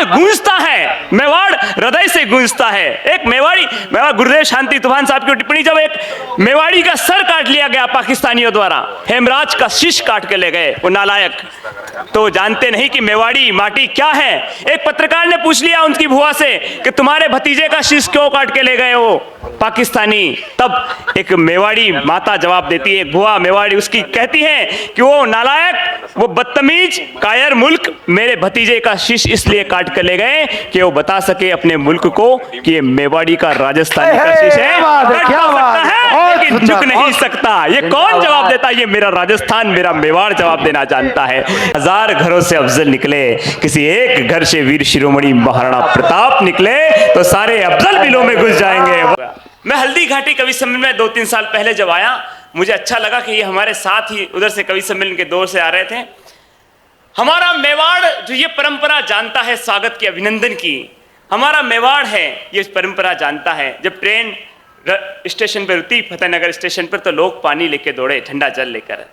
गूंजता है, मेवाड़ हृदय से गूंजता है। एक मेवाड़ी, गुरुदेव शांति तूफान साहब की टिप्पणी, जब एक मेवाड़ी का सर काट लिया गया पाकिस्तानियों द्वारा, हेमराज का शीश काट के ले गए वो नालायक, तो जानते नहीं कि मेवाड़ी माटी क्या है। एक पत्रकार ने पूछ लिया उनकी बुआ से कि तुम्हारे भतीजे का शीश क्यों काट के ले गए हो पाकिस्तानी, तब एक मेवाड़ी माता जवाब देती है, एक बुआ मेवाड़ी उसकी कहती है कि वो नालायक, वो बदतमीज कायर मुल्क मेरे भतीजे का शीश इसलिए काट कर ले गए कि वो बता सके अपने मुल्क को कि ये मेवाड़ी का राजस्थानी का शीश है, लेकिन झुक नहीं सकता। ये कौन जवाब देता? ये मेरा राजस्थान, मेरा मेवाड़ जवाब देना जानता है। 1000 घरों से अफजल निकले, किसी एक घर से वीर शिरोमणि महाराणा प्रताप निकले तो सारे अफजल बिलों में घुस जाएंगे। मैं हल्दी घाटी कवि सम्मेलन में 2-3 साल पहले जब आया, मुझे अच्छा लगा कि ये हमारे साथ ही उधर से कवि सम्मेलन के दौर से आ रहे थे। हमारा मेवाड़ जो ये परंपरा जानता है स्वागत की, अभिनंदन की, हमारा मेवाड़ है ये परंपरा जानता है। जब ट्रेन स्टेशन पर रुकी, फतेहनगर स्टेशन पर, तो लोग पानी लेके दौड़े, ठंडा जल लेकर।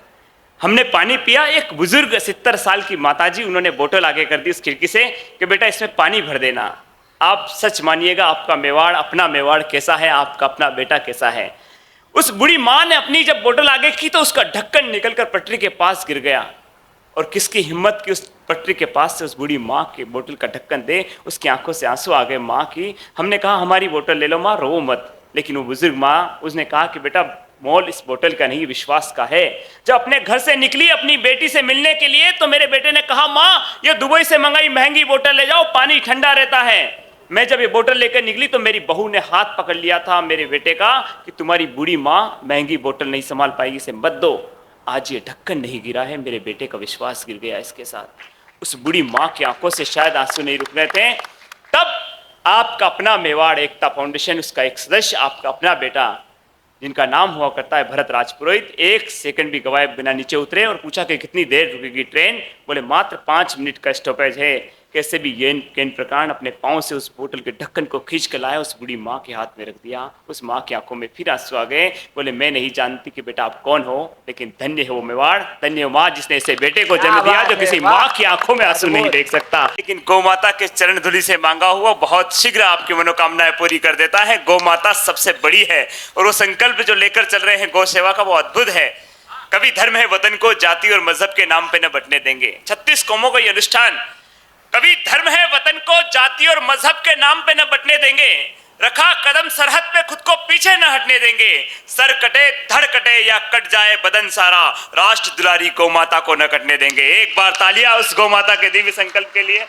हमने पानी पिया। एक बुजुर्ग 70 साल की माताजी, उन्होंने बोतल आगे कर दी उस खिड़की से कि बेटा इसमें पानी भर देना। आप सच मानिएगा, आपका मेवाड़, अपना मेवाड़ कैसा है, आपका अपना बेटा कैसा है। उस बूढ़ी माँ ने अपनी जब बोतल आगे की तो उसका ढक्कन निकलकर पटरी के पास गिर गया, और किसकी हिम्मत की उस पटरी के पास से उस बूढ़ी माँ के बोतल का ढक्कन दे। उसकी आंखों से आंसू आ गए माँ की। हमने कहा हमारी बोतल ले लो माँ, रो मत। लेकिन वो बुजुर्ग माँ, उसने कहा कि बेटा मोल इस बोतल का नहीं, विश्वास का है। जब अपने घर से निकली अपनी बेटी से मिलने के लिए, तो मेरे बेटे ने कहा माँ ये दुबई से मंगाई महंगी बोतल ले जाओ, पानी ठंडा रहता है। मैं जब ये बोतल लेकर निकली तो मेरी बहू ने हाथ पकड़ लिया था मेरे बेटे का कि तुम्हारी बूढ़ी माँ महंगी बोतल नहीं संभाल पाएगी, इसे मत दो। आज ये ढक्कन नहीं गिरा है, मेरे बेटे का विश्वास गिर गया इसके साथ। उस बूढ़ी माँ की आंखों से शायद आंसू नहीं रुक रहे थे। तब आपका अपना मेवाड़ एकता फाउंडेशन, उसका एक सदस्य, आपका अपना बेटा, जिनका नाम हुआ करता है भरत राजपुरोहित, 1 सेकंड भी गवाए बिना नीचे उतरे और पूछा कि कितनी देर रुकेगी ट्रेन। बोले मात्र 5 मिनट का स्टॉपेज है। कैसे भी ये केंद्र प्रकांड अपने पांव से उस बोतल के ढक्कन को खींच कर लाया, उस बूढ़ी माँ के हाथ में रख दिया। उस माँ की आंखों में फिर आंसू आ गए। बोले मैं नहीं जानती कि बेटा आप कौन हो, लेकिन धन्य है वो मेवाड़, धन्य हो माँ जिसने ऐसे बेटे को जन्म दिया जो किसी माँ की आंखों में आंसू नहीं देख सकता। लेकिन गौ माता के चरण धूलि से मांगा हुआ बहुत शीघ्र आपकी मनोकामनाएं पूरी कर देता है। गौ माता सबसे बड़ी है, और वो संकल्प जो लेकर चल रहे हैं गौ सेवा का, वो अद्भुत है। कभी धर्म है वतन को जाति और मजहब के नाम पे न बंटने देंगे। 36 कौमों का ये अनुष्ठान, कभी धर्म है वतन को जाति और मजहब के नाम पे न बंटने देंगे। रखा कदम सरहद पे खुद को पीछे न हटने देंगे। सर कटे धड़ कटे या कट जाए बदन सारा, राष्ट्र दुलारी गौ माता को न कटने देंगे। एक बार तालियां उस गौ माता के दिव्य संकल्प के लिए।